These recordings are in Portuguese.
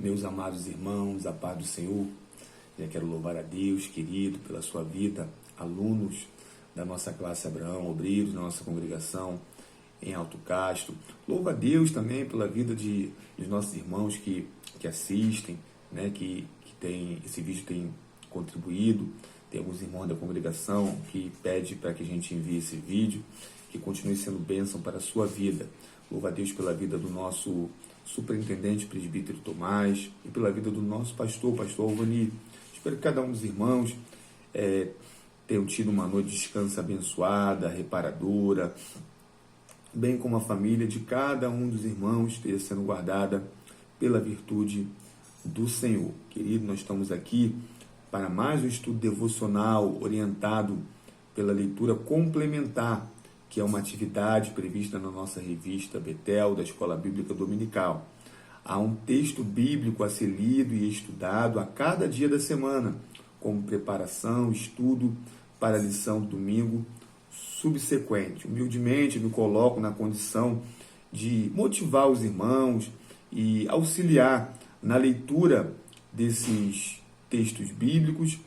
Meus amados irmãos, a paz do Senhor, já quero louvar a Deus, querido, pela sua vida, alunos da nossa classe Abraão, obreiros da nossa congregação em Alto Castro. Louvo a Deus também pela vida dos nossos irmãos que assistem, né, que esse vídeo tem contribuído. Tem alguns irmãos da congregação que pedem para que a gente envie esse vídeo, que continue sendo bênção para a sua vida. Louvo a Deus pela vida do nosso superintendente presbítero Tomás e pela vida do nosso pastor Alvani. Espero que cada um dos irmãos tenham tido uma noite de descanso abençoada, reparadora, bem como a família de cada um dos irmãos esteja sendo guardada pela virtude do Senhor. Querido, nós estamos aqui para mais um estudo devocional orientado pela leitura complementar, que é uma atividade prevista na nossa revista Betel, da Escola Bíblica Dominical. Há um texto bíblico a ser lido e estudado a cada dia da semana, como preparação, estudo para a lição do domingo subsequente. Humildemente me coloco na condição de motivar os irmãos e auxiliar na leitura desses textos bíblicos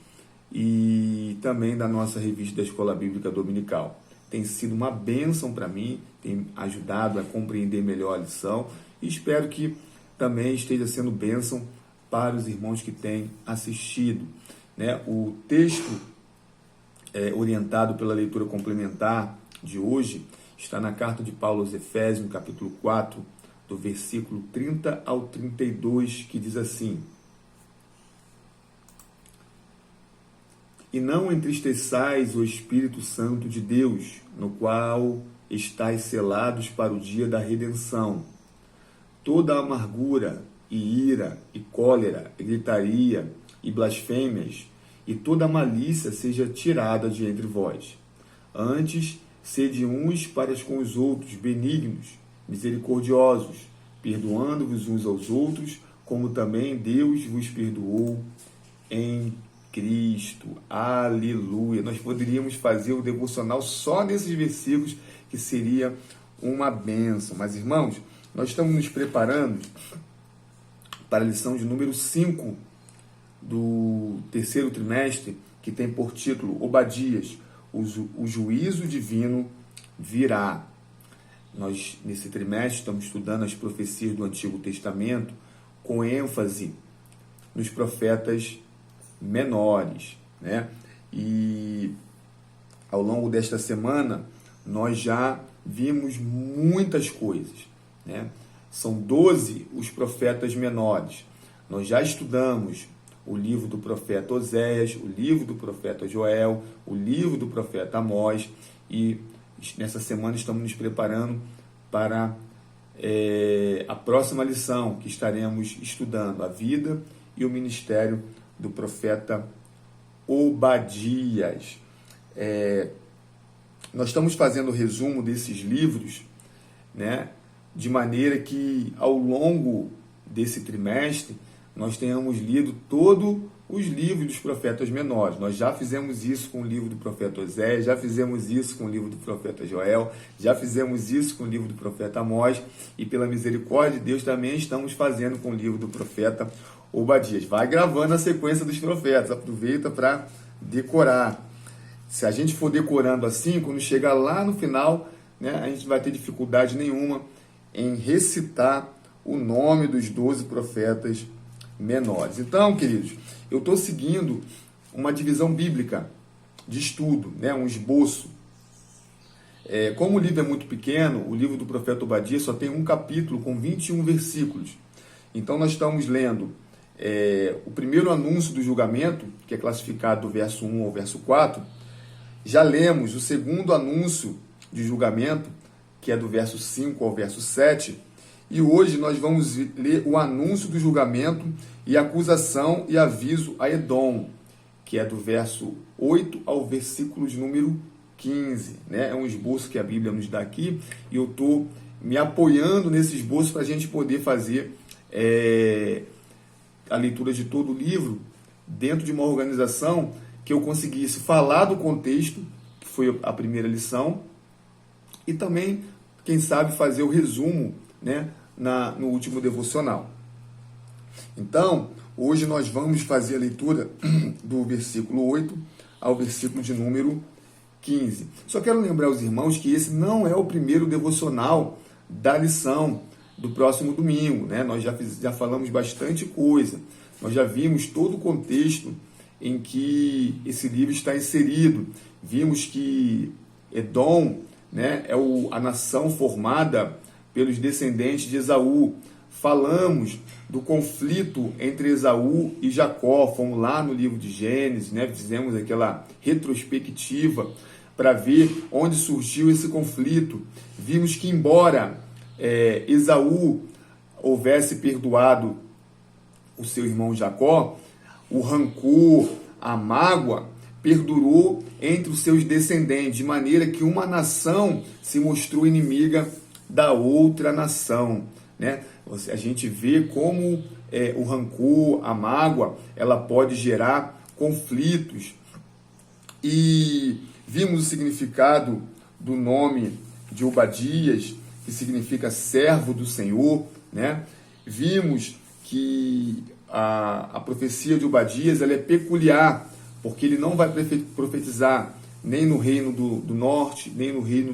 e também da nossa revista da Escola Bíblica Dominical. Tem sido uma bênção para mim, tem ajudado a compreender melhor a lição e espero que também esteja sendo bênção para os irmãos que têm assistido, né? O texto orientado pela leitura complementar de hoje está na carta de Paulo aos Efésios, no capítulo 4, do versículo 30 ao 32, que diz assim: E não entristeçais o Espírito Santo de Deus, no qual estáis selados para o dia da redenção. Toda amargura, e ira, e cólera, e gritaria, e blasfêmias, e toda malícia seja tirada de entre vós. Antes, sede uns para com os outros benignos, misericordiosos, perdoando-vos uns aos outros, como também Deus vos perdoou em Cristo. Aleluia! Nós poderíamos fazer o devocional só nesses versículos, que seria uma bênção. Mas, irmãos, nós estamos nos preparando para a lição de número 5 do terceiro trimestre, que tem por título Obadias, o juízo divino virá. Nós, nesse trimestre, estamos estudando as profecias do Antigo Testamento com ênfase nos profetas menores, né? E ao longo desta semana nós já vimos muitas coisas, né? São 12 os profetas menores. Nós já estudamos o livro do profeta Oséias, o livro do profeta Joel, o livro do profeta Amós, e nessa semana estamos nos preparando para a próxima lição, que estaremos estudando a vida e o ministério do profeta Obadias. Nós estamos fazendo o resumo desses livros, né, de maneira que ao longo desse trimestre nós tenhamos lido todos os livros dos profetas menores. Nós já fizemos isso com o livro do profeta Oséias, já fizemos isso com o livro do profeta Joel, já fizemos isso com o livro do profeta Amós, e pela misericórdia de Deus também estamos fazendo com o livro do profeta Obadias. Vai gravando a sequência dos profetas, aproveita para decorar. Se a gente for decorando assim, quando chegar lá no final, né, a gente não vai ter dificuldade nenhuma em recitar o nome dos 12 profetas menores. Então, queridos, eu estou seguindo uma divisão bíblica de estudo, né, um esboço. Como o livro é muito pequeno, o livro do profeta Obadias só tem um capítulo com 21 versículos. Então, nós estamos lendo o primeiro anúncio do julgamento, que é classificado do verso 1 ao verso 4. Já lemos o segundo anúncio de julgamento, que é do verso 5 ao verso 7. E hoje nós vamos ler o anúncio do julgamento e acusação e aviso a Edom, que é do verso 8 ao versículo número 15. Né? É um esboço que a Bíblia nos dá aqui, e eu estou me apoiando nesse esboço para a gente poder fazer a leitura de todo o livro dentro de uma organização que eu conseguisse falar do contexto, que foi a primeira lição, e também, quem sabe, fazer o resumo, né, no último devocional. Então, hoje nós vamos fazer a leitura do versículo 8 ao versículo de número 15. Só quero lembrar aos irmãos que esse não é o primeiro devocional da lição do próximo domingo, né? Nós já falamos bastante coisa, nós já vimos todo o contexto em que esse livro está inserido. Vimos que Edom, né, é a nação formada pelos descendentes de Esaú. Falamos do conflito entre Esaú e Jacó, fomos lá no livro de Gênesis, né, fizemos aquela retrospectiva para ver onde surgiu esse conflito. Vimos que embora Esaú houvesse perdoado o seu irmão Jacó, o rancor, a mágoa perdurou entre os seus descendentes, de maneira que uma nação se mostrou inimiga da outra nação, né? A gente vê como o rancor, a mágoa, ela pode gerar conflitos. E vimos o significado do nome de Obadias, que significa servo do Senhor, né? Vimos que a profecia de Obadias ela é peculiar, porque ele não vai profetizar nem no reino do norte, nem no reino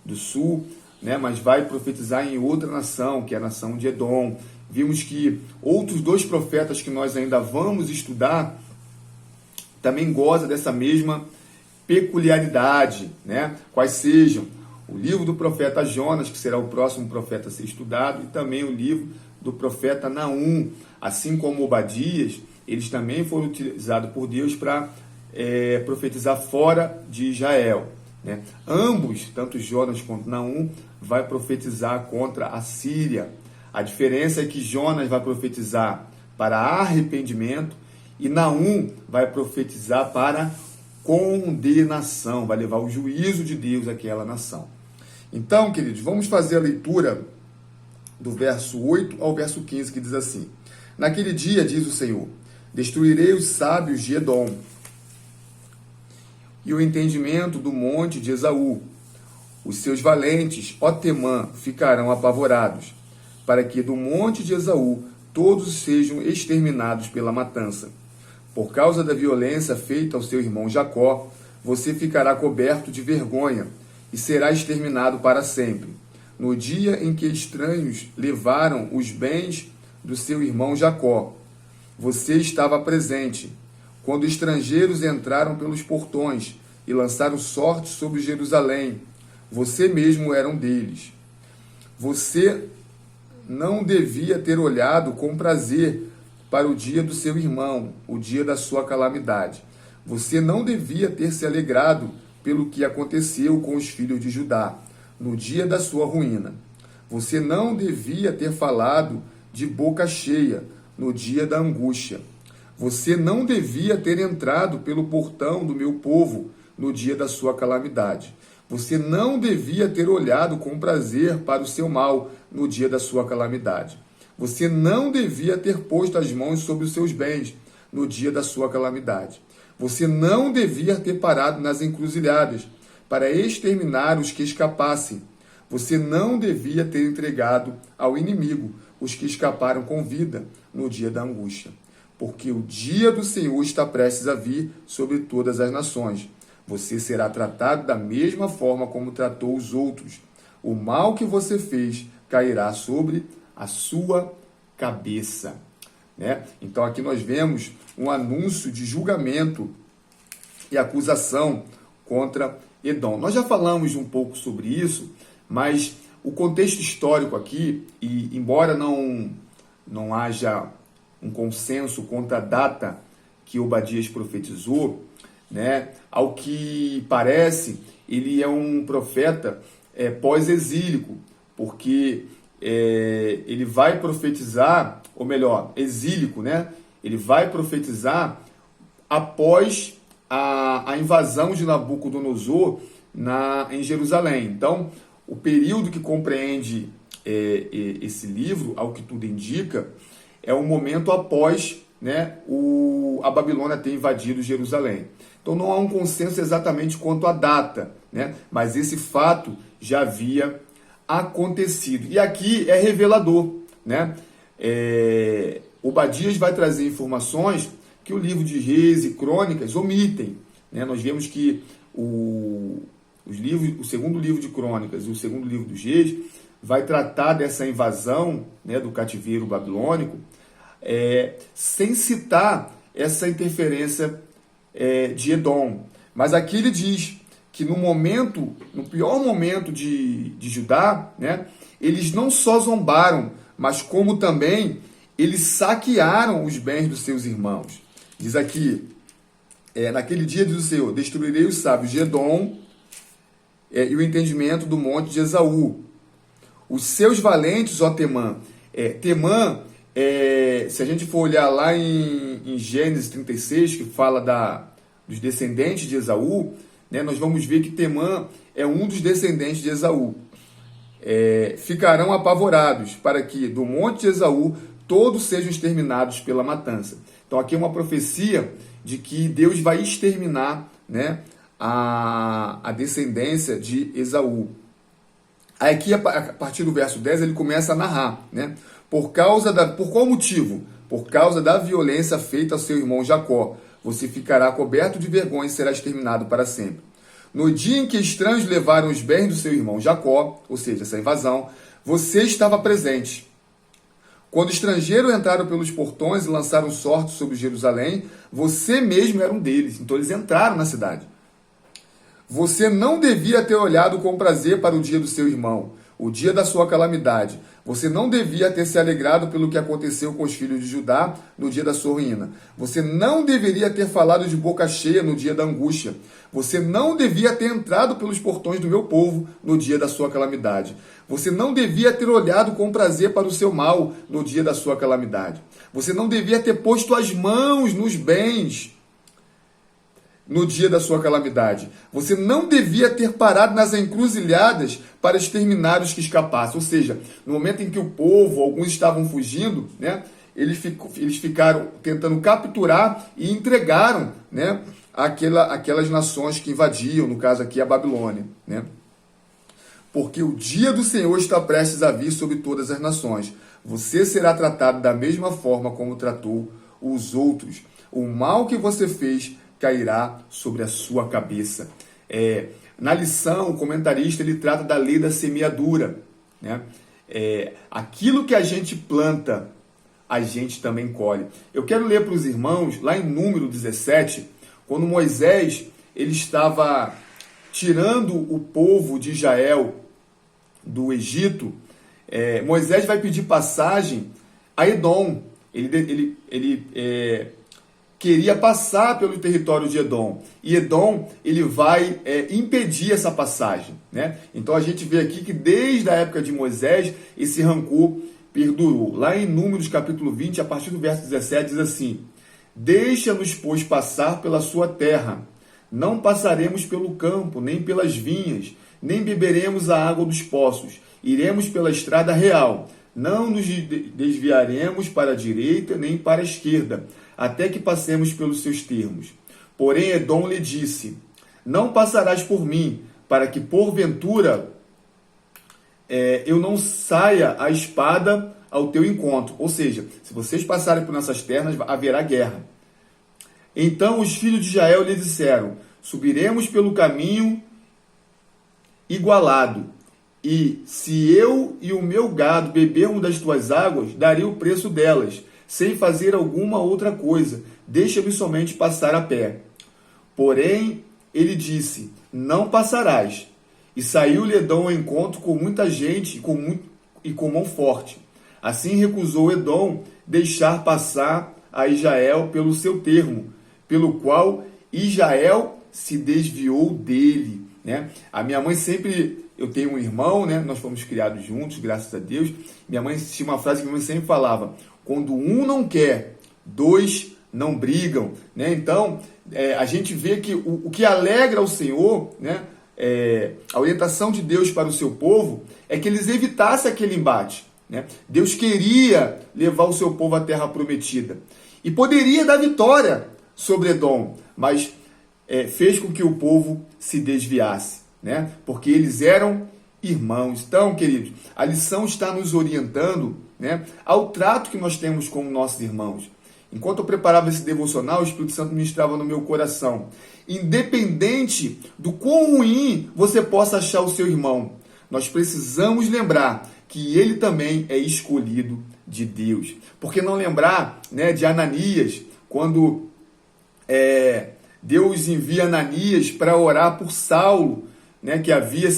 do sul, né? Mas vai profetizar em outra nação, que é a nação de Edom. Vimos que outros dois profetas que nós ainda vamos estudar também gozam dessa mesma peculiaridade, né? Quais sejam o livro do profeta Jonas, que será o próximo profeta a ser estudado, e também o livro do profeta Naum. Assim como Obadias, eles também foram utilizados por Deus para profetizar fora de Israel, né? Ambos, tanto Jonas quanto Naum, vai profetizar contra a Síria. A diferença é que Jonas vai profetizar para arrependimento e Naum vai profetizar para condenação, vai levar o juízo de Deus àquela nação. Então, queridos, vamos fazer a leitura do verso 8 ao verso 15, que diz assim: Naquele dia, diz o Senhor, destruirei os sábios de Edom e o entendimento do monte de Esaú. Os seus valentes, ó Temã, ficarão apavorados, para que do monte de Esaú todos sejam exterminados pela matança. Por causa da violência feita ao seu irmão Jacó, você ficará coberto de vergonha e será exterminado para sempre. No dia em que estranhos levaram os bens do seu irmão Jacó, você estava presente, quando estrangeiros entraram pelos portões e lançaram sorte sobre Jerusalém. Você mesmo era um deles. Você não devia ter olhado com prazer para o dia do seu irmão, o dia da sua calamidade. Você não devia ter se alegrado pelo que aconteceu com os filhos de Judá, no dia da sua ruína. Você não devia ter falado de boca cheia, no dia da angústia. Você não devia ter entrado pelo portão do meu povo, no dia da sua calamidade. Você não devia ter olhado com prazer para o seu mal, no dia da sua calamidade. Você não devia ter posto as mãos sobre os seus bens, no dia da sua calamidade. Você não devia ter parado nas encruzilhadas, para exterminar os que escapassem. Você não devia ter entregado ao inimigo os que escaparam com vida no dia da angústia. Porque o dia do Senhor está prestes a vir sobre todas as nações. Você será tratado da mesma forma como tratou os outros. O mal que você fez cairá sobre a sua cabeça, né? Então aqui nós vemos um anúncio de julgamento e acusação contra Edom. Nós já falamos um pouco sobre isso, mas o contexto histórico aqui, e embora não haja um consenso quanto à data que Obadias profetizou, né, ao que parece, ele é um profeta pós-exílico, porque ele vai profetizar, ou melhor, exílico, né? Ele vai profetizar após a invasão de Nabucodonosor em Jerusalém. Então, o período que compreende esse livro, ao que tudo indica, é o momento após, né, a Babilônia ter invadido Jerusalém. Então não há um consenso exatamente quanto à data, né? Mas esse fato já havia acontecido. E aqui é revelador, né? Obadias vai trazer informações que o livro de Reis e Crônicas omitem, né? Nós vemos que o segundo livro de Crônicas e o segundo livro dos Reis vai tratar dessa invasão, né, do cativeiro babilônico, sem citar essa interferência de Edom. Mas aqui ele diz que no pior momento de Judá, né, eles não só zombaram, mas como também eles saquearam os bens dos seus irmãos. Diz aqui, naquele dia, diz o Senhor, destruirei os sábios de Edom e o entendimento do monte de Esaú. Os seus valentes, ó Temã. Temã, se a gente for olhar lá em Gênesis 36, que fala dos descendentes de Esaú, né, nós vamos ver que Temã é um dos descendentes de Esaú. Ficarão apavorados para que do monte de Esaú todos sejam exterminados pela matança. Então aqui é uma profecia de que Deus vai exterminar, né, a descendência de Esaú. Aí aqui, a partir do verso 10, ele começa a narrar, né? Por qual motivo? Por causa da violência feita ao seu irmão Jacó. Você ficará coberto de vergonha e será exterminado para sempre. No dia em que estranhos levaram os bens do seu irmão Jacó, ou seja, essa invasão, você estava presente. Quando estrangeiros entraram pelos portões e lançaram sorte sobre Jerusalém, você mesmo era um deles. Então eles entraram na cidade. Você não devia ter olhado com prazer para o dia do seu irmão, o dia da sua calamidade. Você não devia ter se alegrado pelo que aconteceu com os filhos de Judá no dia da sua ruína. Você não deveria ter falado de boca cheia no dia da angústia. Você não devia ter entrado pelos portões do meu povo no dia da sua calamidade. Você não devia ter olhado com prazer para o seu mal no dia da sua calamidade. Você não devia ter posto as mãos nos bens no dia da sua calamidade. Você não devia ter parado nas encruzilhadas para exterminar os que escapassem. Ou seja, no momento em que o povo, alguns estavam fugindo, né, eles ficaram tentando capturar e entregaram, né, aquelas nações que invadiam, no caso aqui a Babilônia, né? Porque o dia do Senhor está prestes a vir sobre todas as nações. Você será tratado da mesma forma como tratou os outros. O mal que você fez cairá sobre a sua cabeça. Na lição, o comentarista ele trata da lei da semeadura, né? Aquilo que a gente planta, a gente também colhe. Eu quero ler para os irmãos, lá em Número 17, quando Moisés ele estava tirando o povo de Israel do Egito, Moisés vai pedir passagem a Edom. Ele queria passar pelo território de Edom. E Edom ele vai impedir essa passagem, né? Então a gente vê aqui que desde a época de Moisés, esse rancor perdurou. Lá em Números capítulo 20, a partir do verso 17, diz assim: deixa-nos, pois, passar pela sua terra. Não passaremos pelo campo, nem pelas vinhas, nem beberemos a água dos poços. Iremos pela estrada real. Não nos desviaremos para a direita, nem para a esquerda, até que passemos pelos seus termos. Porém, Edom lhe disse: não passarás por mim, para que, porventura, eu não saia a espada ao teu encontro. Ou seja, se vocês passarem por nossas terras, haverá guerra. Então os filhos de Israel lhe disseram: subiremos pelo caminho igualado, e se eu e o meu gado bebermos das tuas águas, darei o preço delas, sem fazer alguma outra coisa. Deixa-me somente passar a pé. Porém, ele disse: não passarás. E saiu-lhe Edom ao encontro com muita gente e com mão forte. Assim recusou Edom deixar passar a Israel pelo seu termo, pelo qual Israel se desviou dele, né? A minha mãe sempre... Eu tenho um irmão, né? Nós fomos criados juntos, graças a Deus. Minha mãe tinha uma frase que minha mãe sempre falava: quando um não quer, dois não brigam, né? Então, a gente vê que o que alegra o Senhor, né? A orientação de Deus para o seu povo é que eles evitassem aquele embate, né? Deus queria levar o seu povo à terra prometida e poderia dar vitória sobre Edom, mas fez com que o povo se desviasse, né? Porque eles eram irmãos. Então, queridos, a lição está nos orientando, né, ao trato que nós temos com nossos irmãos. Enquanto eu preparava esse devocional, o Espírito Santo ministrava no meu coração. Independente do quão ruim você possa achar o seu irmão, nós precisamos lembrar que ele também é escolhido de Deus. Por que não lembrar, né, de Ananias, quando Deus envia Ananias para orar por Saulo, né, que havia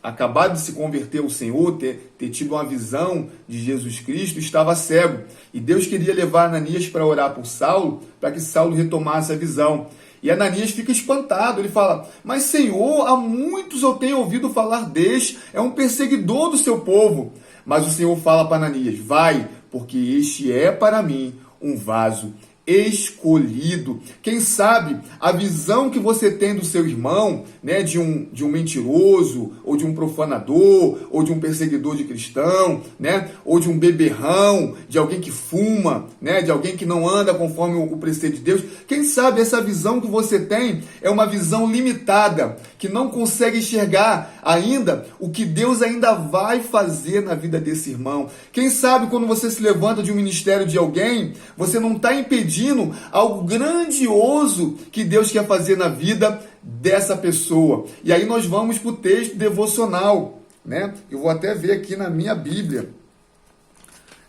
acabado de se converter ao Senhor, ter tido uma visão de Jesus Cristo, estava cego. E Deus queria levar Ananias para orar por Saulo, para que Saulo retomasse a visão. E Ananias fica espantado, ele fala, mas Senhor, há muitos eu tenho ouvido falar deste, é um perseguidor do seu povo. Mas o Senhor fala para Ananias, vai, porque este é para mim um vaso escolhido. Quem sabe a visão que você tem do seu irmão, né, de um mentiroso, ou de um profanador, ou de um perseguidor de cristão, né, ou de um beberrão, de alguém que fuma, né, de alguém que não anda conforme o preceito de Deus. Quem sabe essa visão que você tem é uma visão limitada, que não consegue enxergar ainda o que Deus ainda vai fazer na vida desse irmão. Quem sabe quando você se levanta de um ministério de alguém, você não está impedindo algo grandioso que Deus quer fazer na vida dessa pessoa. E aí nós vamos para o texto devocional, né? Eu vou até ver aqui na minha Bíblia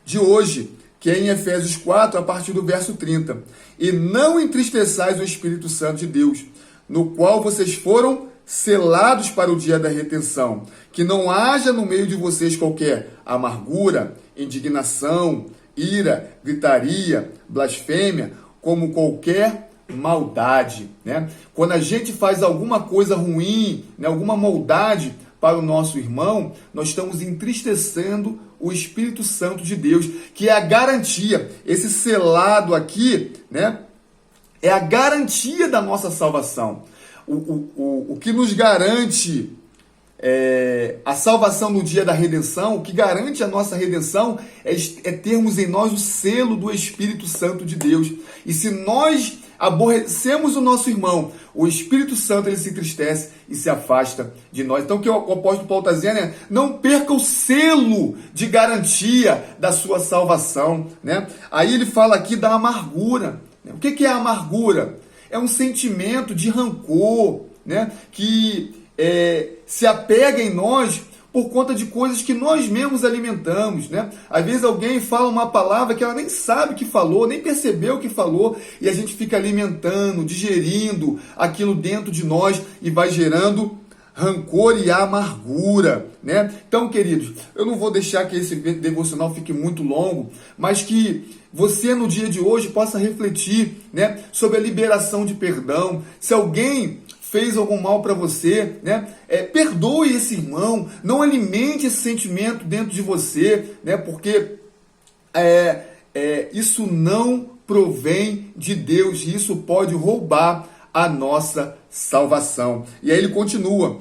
de hoje, que é em Efésios 4, a partir do verso 30. E não entristeçais o Espírito Santo de Deus, no qual vocês foram selados para o dia da redenção. Que não haja no meio de vocês qualquer amargura, indignação, ira, gritaria, blasfêmia, como qualquer maldade, né? Quando a gente faz alguma coisa ruim, né, alguma maldade para o nosso irmão, nós estamos entristecendo o Espírito Santo de Deus, que é a garantia. Esse selado aqui, né, é a garantia da nossa salvação. O que nos garante a salvação no dia da redenção, o que garante a nossa redenção é termos em nós o selo do Espírito Santo de Deus. E se nós aborrecemos o nosso irmão, o Espírito Santo ele se entristece e se afasta de nós. Então o que o apóstolo Paulo está dizendo é, não perca o selo de garantia da sua salvação, né? Aí ele fala aqui da amargura. O que é a amargura? É um sentimento de rancor, né, que se apega em nós por conta de coisas que nós mesmos alimentamos, né? Às vezes alguém fala uma palavra que ela nem sabe que falou, nem percebeu que falou, e a gente fica alimentando, digerindo aquilo dentro de nós e vai gerando rancor e amargura, né? Então, queridos, eu não vou deixar que esse devocional fique muito longo, mas que você no dia de hoje possa refletir, né, sobre a liberação de perdão. Se alguém fez algum mal para você, né? Perdoe esse irmão, não alimente esse sentimento dentro de você, né? Porque isso não provém de Deus e isso pode roubar a nossa salvação. E aí ele continua,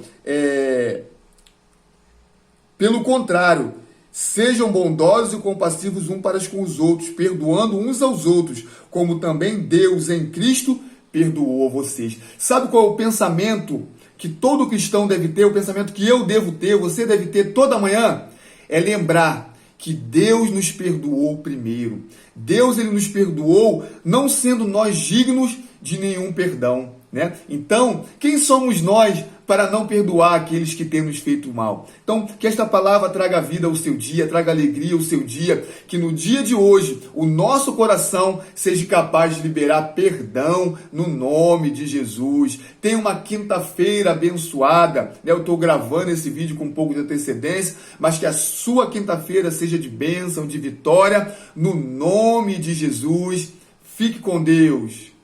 pelo contrário, sejam bondosos e compassivos uns para com os outros, perdoando uns aos outros, como também Deus em Cristo perdoou vocês. Sabe qual é o pensamento que todo cristão deve ter? O pensamento que eu devo ter, você deve ter toda manhã? É lembrar que Deus nos perdoou primeiro. Deus ele nos perdoou não sendo nós dignos de nenhum perdão, né? Então, quem somos nós para não perdoar aqueles que têm nos feito mal? Então, que esta palavra traga vida ao seu dia, traga alegria ao seu dia, que no dia de hoje o nosso coração seja capaz de liberar perdão no nome de Jesus. Tenha uma quinta-feira abençoada, né? Eu estou gravando esse vídeo com um pouco de antecedência, mas que a sua quinta-feira seja de bênção, de vitória, no nome de Jesus. Fique com Deus.